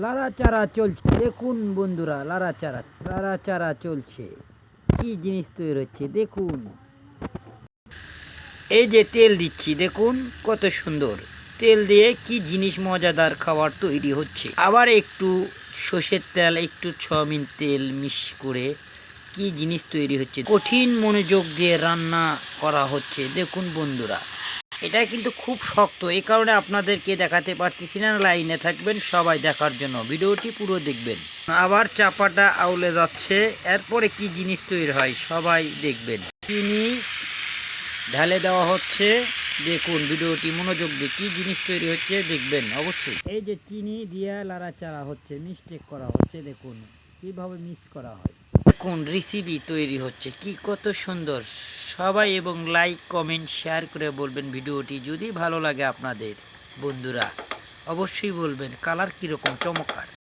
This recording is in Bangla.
লাড়াচাড়া চলছে, দেখুন বন্ধুরা, লাড়াচাড়া চলছে। কি জিনিস তৈরি হচ্ছে দেখুন। এই যে তেল দিচ্ছি, দেখুন কত সুন্দর তেল দিয়ে কি জিনিস মজাদার খাবার তৈরি হচ্ছে। আবার একটু সর্ষের তেল, একটু সয়াবিন তেল মিক্স করে কি জিনিস তৈরি হচ্ছে। কঠিন মনোযোগ দিয়ে রান্না করা হচ্ছে দেখুন বন্ধুরা। এটা কিন্তু খুব শক্ত, এই কারণে আপনাদেরকে দেখাতে পারতেছি না। লাইনে থাকবেন সবাই দেখার জন্য, ভিডিওটি পুরো দেখবেন। আবার চাপাটা আউলে যাচ্ছে, এরপরে কি জিনিস তৈরি হয় সবাই দেখবেন। চিনি ঢালে দেওয়া হচ্ছে, দেখুন ভিডিওটি মনোযোগ দিয়ে কি জিনিস তৈরি হচ্ছে দেখবেন অবশ্যই। এই যে চিনি দিয়ে লাড়াচাড়া হচ্ছে, মিস্টেক করা হচ্ছে, দেখুন কিভাবে মিক্স করা হয়। দেখুন রেসিপি তৈরি হচ্ছে, কি কত সুন্দর। সবাই এবং লাইক কমেন্ট শেয়ার করে বলবেন ভিডিওটি যদি ভালো লাগে আপনাদের বন্ধুরা, অবশ্যই বলবেন কালার কীরকম চমৎকার।